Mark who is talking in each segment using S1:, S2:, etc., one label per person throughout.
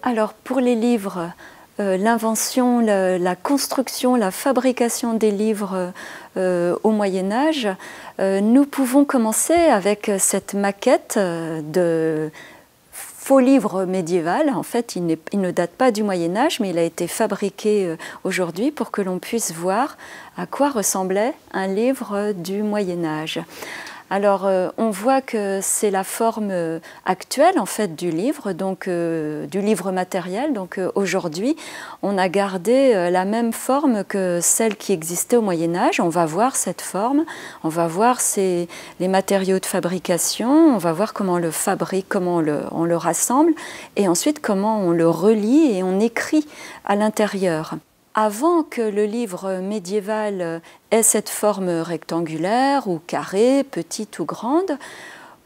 S1: Alors pour les livres, l'invention, la construction, la fabrication des livres au Moyen-Âge, nous pouvons commencer avec cette maquette de faux livre médiéval. En fait, il ne date pas du Moyen-Âge, mais il a été fabriqué aujourd'hui pour que l'on puisse voir à quoi ressemblait un livre du Moyen-Âge. Alors, on voit que c'est la forme actuelle en fait du livre, donc du livre matériel. Donc aujourd'hui, on a gardé la même forme que celle qui existait au Moyen-Âge. On va voir cette forme, on va voir les matériaux de fabrication, on va voir comment on le fabrique, comment on le rassemble, et ensuite comment on le relie et on écrit à l'intérieur. Avant que le livre médiéval ait cette forme rectangulaire ou carrée, petite ou grande,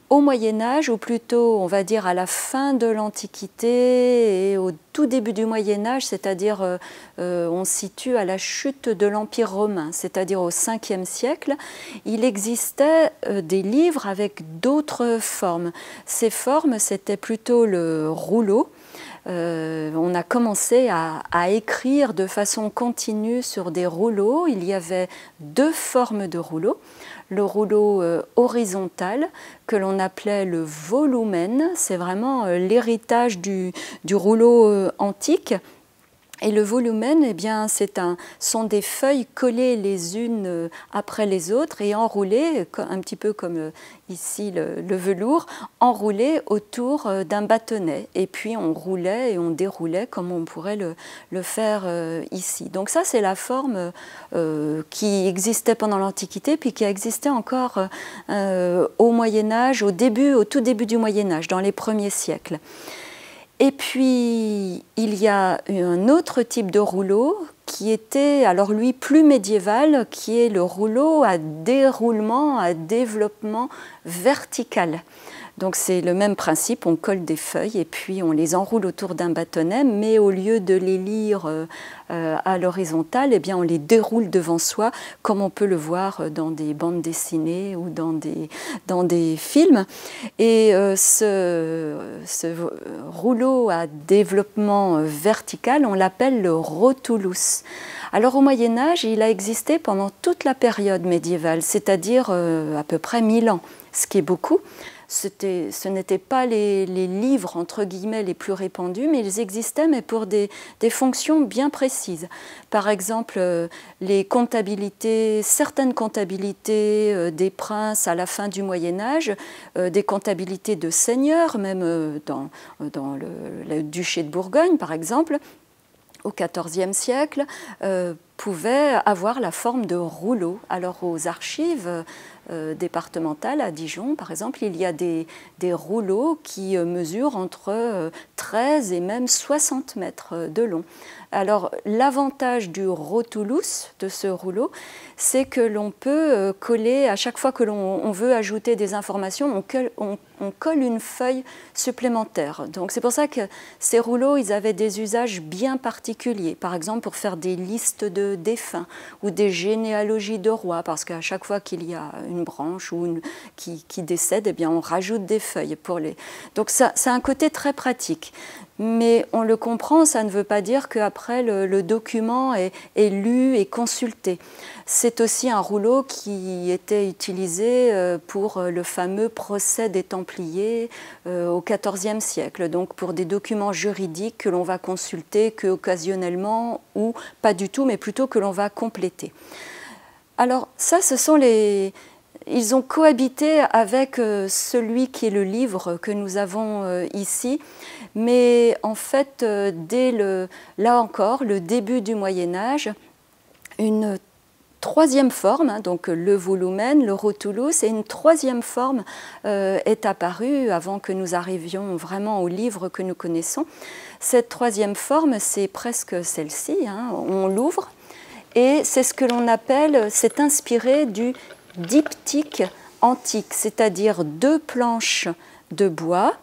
S1: au Moyen-Âge, ou plutôt on va dire à la fin de l'Antiquité et au tout début du Moyen-Âge, c'est-à-dire on se situe à la chute de l'Empire romain, c'est-à-dire au 5e siècle, il existait des livres avec d'autres formes. Ces formes, c'était plutôt le rouleau. On a commencé à écrire de façon continue sur des rouleaux. Il y avait deux formes de rouleaux. Le rouleau horizontal, que l'on appelait le volumen, c'est vraiment l'héritage du rouleau antique. Et le volumen, eh bien, sont des feuilles collées les unes après les autres et enroulées, un petit peu comme ici le velours, enroulées autour d'un bâtonnet. Et puis on roulait et on déroulait comme on pourrait le faire ici. Donc ça, c'est la forme qui existait pendant l'Antiquité, puis qui a existé encore au Moyen-Âge, au tout début du Moyen-Âge, dans les premiers siècles. Et puis, il y a un autre type de rouleau qui était, alors lui, plus médiéval, qui est le rouleau à déroulement, à développement vertical. Donc c'est le même principe, on colle des feuilles et puis on les enroule autour d'un bâtonnet, mais au lieu de les lire à l'horizontale, eh bien on les déroule devant soi, comme on peut le voir dans des bandes dessinées ou dans des films. Et ce rouleau à développement vertical, on l'appelle le rotulus. Alors au Moyen-Âge, il a existé pendant toute la période médiévale, c'est-à-dire à peu près 1000 ans, ce qui est beaucoup. Ce n'étaient pas les livres, entre guillemets, les plus répandus, mais ils existaient, mais pour des fonctions bien précises. Par exemple, les comptabilités, certaines comptabilités des princes à la fin du Moyen-Âge, des comptabilités de seigneurs, même dans le duché de Bourgogne, par exemple, au XIVe siècle, pouvaient avoir la forme de rouleaux. Alors aux archives départementales à Dijon, par exemple, il y a des rouleaux qui mesurent entre 13 et même 60 mètres de long. Alors l'avantage du rotulus, de ce rouleau, c'est que l'on peut coller, à chaque fois que l'on veut ajouter des informations, on colle une feuille supplémentaire. Donc c'est pour ça que ces rouleaux, ils avaient des usages bien particuliers. Par exemple, pour faire des listes de défunts ou des généalogies de rois, parce qu'à chaque fois qu'il y a une branche ou qui décède, eh bien on rajoute des feuilles pour les... Donc ça, c'est un côté très pratique. Mais on le comprend, ça ne veut pas dire qu'après le document est lu et consulté. C'est aussi un rouleau qui était utilisé pour le fameux procès des Templiers au XIVe siècle, donc pour des documents juridiques que l'on va consulter qu'occasionnellement ou pas du tout, mais plutôt que l'on va compléter. Alors ça, ce sont ils ont cohabité avec celui qui est le livre que nous avons ici, mais en fait, là encore, le début du Moyen-Âge, une troisième forme, donc le volumen, le rotulus, et une troisième forme est apparue avant que nous arrivions vraiment au livre que nous connaissons. Cette troisième forme, c'est presque celle-ci, hein, on l'ouvre, et c'est ce que l'on appelle, c'est inspiré du diptyque antique, c'est-à-dire 2 planches de bois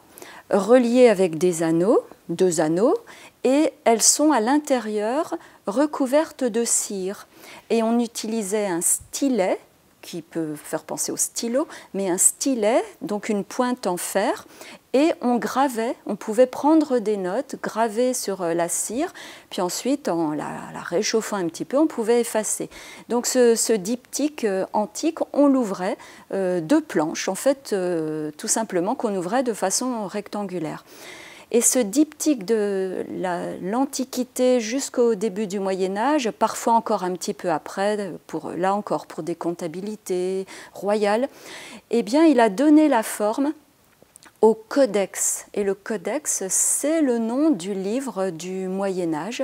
S1: reliées avec des anneaux, 2 anneaux, et elles sont à l'intérieur recouvertes de cire. Et on utilisait un stylet, qui peut faire penser au stylo, mais un stylet, donc une pointe en fer, et on gravait, on pouvait prendre des notes, graver sur la cire, puis ensuite, en la réchauffant un petit peu, on pouvait effacer. Donc ce diptyque antique, on l'ouvrait 2 planches, en fait, tout simplement, qu'on ouvrait de façon rectangulaire. Et ce diptyque de l'Antiquité jusqu'au début du Moyen-Âge, parfois encore un petit peu après, là encore pour des comptabilités royales, eh bien, il a donné la forme au codex. Et le codex, c'est le nom du livre du Moyen-Âge.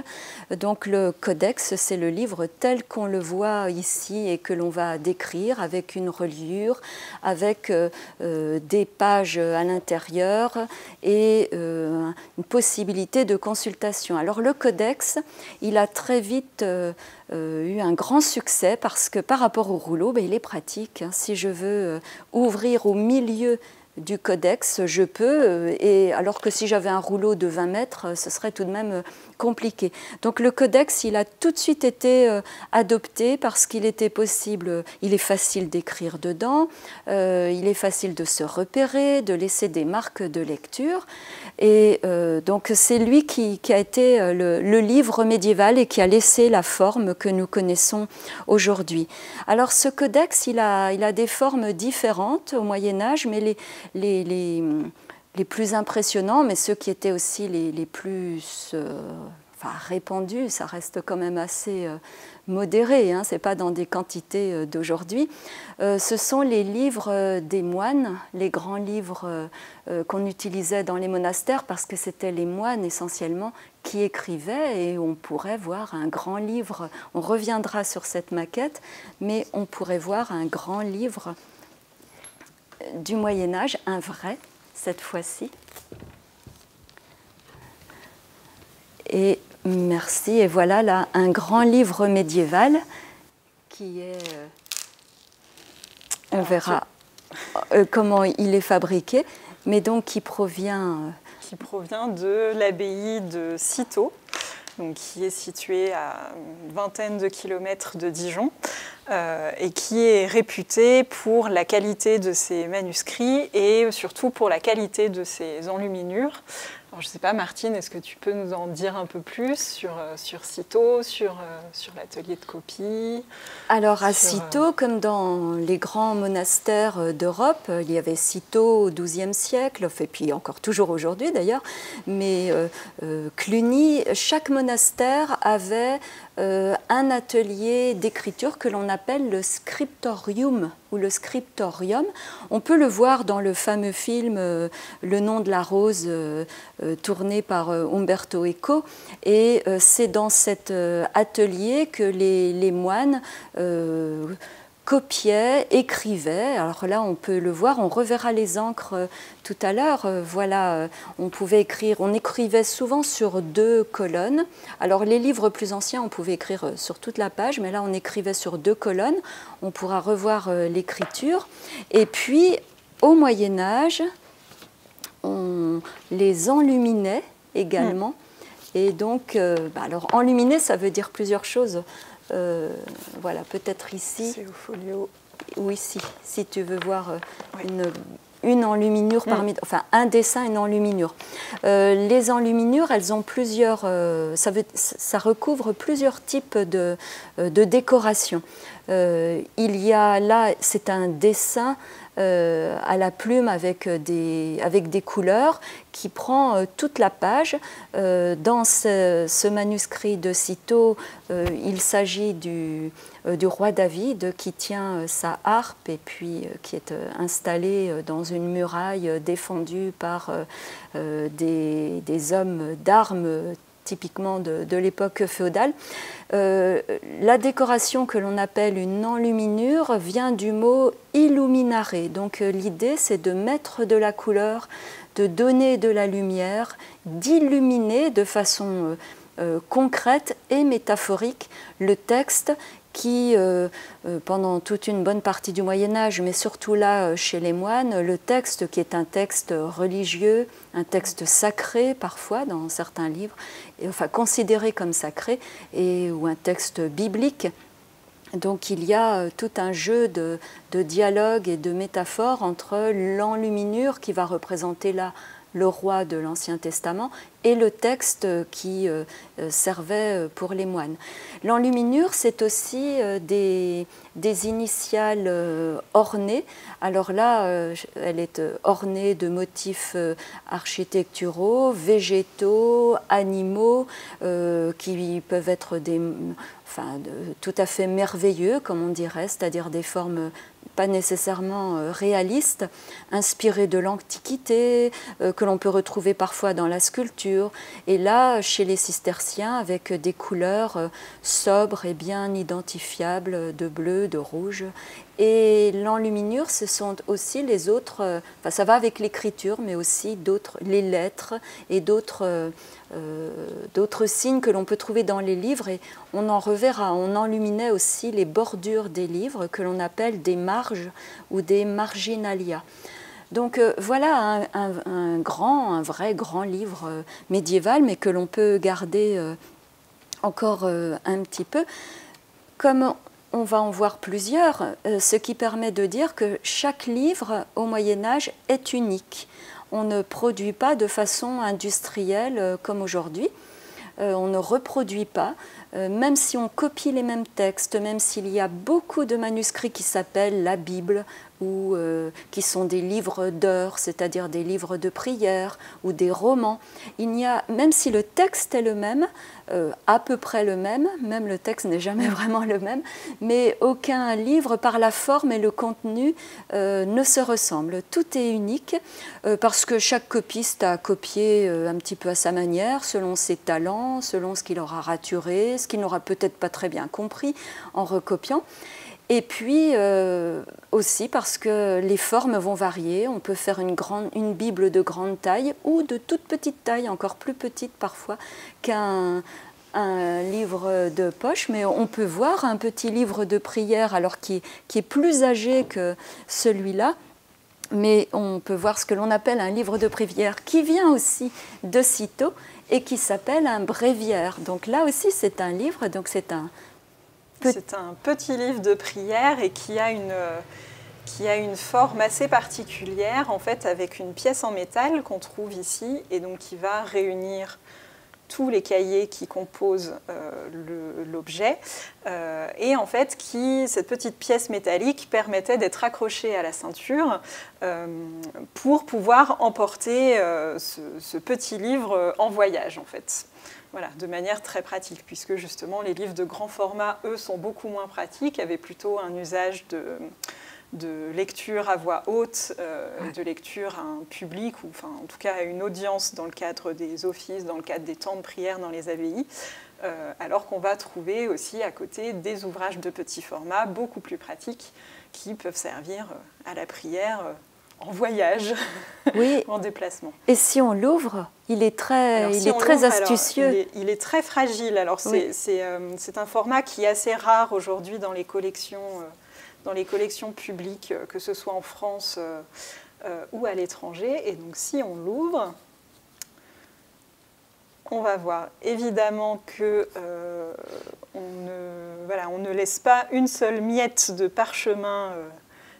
S1: Donc le codex, c'est le livre tel qu'on le voit ici et que l'on va décrire avec une reliure, avec des pages à l'intérieur et une possibilité de consultation. Alors le codex, il a très vite eu un grand succès parce que par rapport au rouleau, il est pratique. Hein. Si je veux ouvrir au milieu du codex, je peux, et alors que si j'avais un rouleau de 20 mètres, ce serait tout de même compliqué. Donc le codex, il a tout de suite été adopté parce qu'il était possible, il est facile d'écrire dedans, il est facile de se repérer, de laisser des marques de lecture, et donc c'est lui qui a été le livre médiéval et qui a laissé la forme que nous connaissons aujourd'hui. Alors ce codex, il a des formes différentes au Moyen-Âge, mais les plus impressionnants, mais ceux qui étaient aussi les plus répandus, ça reste quand même assez modéré, hein, ce n'est pas dans des quantités d'aujourd'hui, ce sont les livres des moines, les grands livres qu'on utilisait dans les monastères parce que c'était les moines essentiellement qui écrivaient et on pourrait voir un grand livre, on reviendra sur cette maquette, mais on pourrait voir un grand livre du Moyen-Âge, un vrai, cette fois-ci. Et merci, et voilà là un grand livre médiéval qui est, on verra comment il est fabriqué, mais donc qui provient
S2: de l'abbaye de Cîteaux, donc qui est située à une vingtaine de kilomètres de Dijon, et qui est réputée pour la qualité de ses manuscrits et surtout pour la qualité de ses enluminures. Alors, je ne sais pas, Martine, est-ce que tu peux nous en dire un peu plus sur Cîteaux, sur l'atelier de copie?
S1: Alors à Cîteaux, comme dans les grands monastères d'Europe, il y avait Cîteaux au XIIe siècle, et puis encore toujours aujourd'hui d'ailleurs, mais Cluny, chaque monastère avait un atelier d'écriture que l'on appelle le scriptorium ou le scriptorium. On peut le voir dans le fameux film Le nom de la rose, tourné par Umberto Eco, et c'est dans cet atelier que les moines copiaient, écrivaient. Alors là, on peut le voir, on reverra les encres tout à l'heure. Voilà, on pouvait écrire, on écrivait souvent sur 2 colonnes. Alors les livres plus anciens, on pouvait écrire sur toute la page, mais là, on écrivait sur 2 colonnes. On pourra revoir l'écriture. Et puis, au Moyen-Âge, on les enluminait également. Et donc, alors enluminer, ça veut dire plusieurs choses. Voilà, peut-être ici.
S2: C'est au folio.
S1: Ou ici, si tu veux voir une enluminure parmi, enfin un dessin, une enluminure. Les enluminures, elles ont plusieurs, ça recouvre plusieurs types de décoration. Il y a là, c'est un dessin à la plume avec des couleurs qui prend toute la page. Dans ce manuscrit de Cîteaux, il s'agit du roi David qui tient sa harpe et puis qui est installé dans une muraille défendue par des hommes d'armes typiquement de l'époque féodale. La décoration que l'on appelle une enluminure vient du mot illuminare. Donc l'idée, c'est de mettre de la couleur, de donner de la lumière, d'illuminer de façon concrète et métaphorique le texte qui, pendant toute une bonne partie du Moyen-Âge, mais surtout là chez les moines, le texte qui est un texte religieux, un texte sacré parfois dans certains livres, enfin considéré comme sacré, ou un texte biblique. Donc il y a tout un jeu de dialogue et de métaphores entre l'enluminure qui va représenter là le roi de l'Ancien Testament et le texte qui servait pour les moines. L'enluminure, c'est aussi des initiales ornées. Alors là, elle est ornée de motifs architecturaux, végétaux, animaux, qui peuvent être tout à fait merveilleux, comme on dirait, c'est-à-dire des formes pas nécessairement réalistes, inspirées de l'Antiquité, que l'on peut retrouver parfois dans la sculpture. Et là, chez les cisterciens, avec des couleurs sobres et bien identifiables, de bleu, de rouge. Et l'enluminure, ce sont aussi les autres, ça va avec l'écriture, mais aussi les lettres et d'autres signes que l'on peut trouver dans les livres. Et on en reverra, on enluminait aussi les bordures des livres que l'on appelle des marges ou des marginalia. Donc voilà un vrai grand livre médiéval, mais que l'on peut garder encore un petit peu. Comme on va en voir plusieurs, ce qui permet de dire que chaque livre au Moyen-Âge est unique. On ne produit pas de façon industrielle comme aujourd'hui. On ne reproduit pas, même si on copie les mêmes textes, même s'il y a beaucoup de manuscrits qui s'appellent la Bible ou qui sont des livres d'heures, c'est-à-dire des livres de prière ou des romans. Même si le texte est le même, à peu près le même le texte n'est jamais vraiment le même, mais aucun livre par la forme et le contenu ne se ressemble. Tout est unique parce que chaque copiste a copié un petit peu à sa manière, selon ses talents, selon ce qu'il aura raturé, ce qu'il n'aura peut-être pas très bien compris en recopiant. Et puis aussi parce que les formes vont varier. On peut faire une Bible de grande taille ou de toute petite taille, encore plus petite parfois qu'un livre de poche. Mais on peut voir un petit livre de prière alors qui est plus âgé que celui-là. Mais on peut voir ce que l'on appelle un livre de prière qui vient aussi de Cîteaux et qui s'appelle un bréviaire. Donc là aussi c'est un livre, donc c'est un
S2: petit livre de prière et qui a une forme assez particulière, en fait, avec une pièce en métal qu'on trouve ici, et donc qui va réunir tous les cahiers qui composent l'objet. Et en fait, cette petite pièce métallique permettait d'être accrochée à la ceinture pour pouvoir emporter ce petit livre en voyage, en fait. Voilà, de manière très pratique, puisque justement les livres de grand format, eux, sont beaucoup moins pratiques, avaient plutôt un usage de lecture à voix haute, de lecture à un public, ou enfin, en tout cas à une audience dans le cadre des offices, dans le cadre des temps de prière dans les abbayes, alors qu'on va trouver aussi à côté des ouvrages de petit format, beaucoup plus pratiques, qui peuvent servir à la prière en voyage,
S1: oui.
S2: En déplacement.
S1: Et si on l'ouvre, il est très astucieux.
S2: Alors, il est très fragile. Alors, c'est un format qui est assez rare aujourd'hui dans les collections publiques, que ce soit en France ou à l'étranger. Et donc, si on l'ouvre, on va voir évidemment que on ne laisse pas une seule miette de parchemin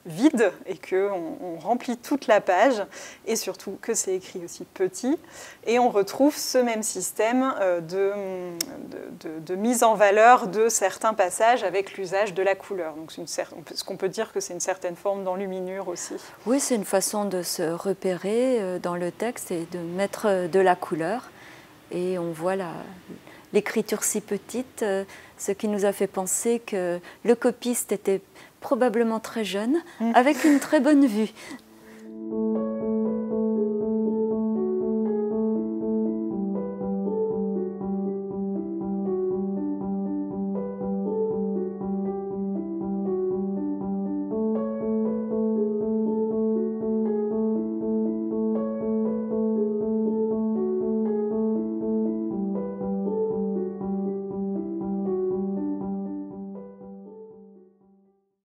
S2: vide et qu'on remplit toute la page, et surtout que c'est écrit aussi petit, et on retrouve ce même système de mise en valeur de certains passages avec l'usage de la couleur. Donc est-ce qu'on peut dire que c'est une certaine forme d'enluminure aussi? Oui,
S1: c'est une façon de se repérer dans le texte et de mettre de la couleur, et on voit l'écriture si petite, ce qui nous a fait penser que le copiste était probablement très jeune, avec une très bonne vue.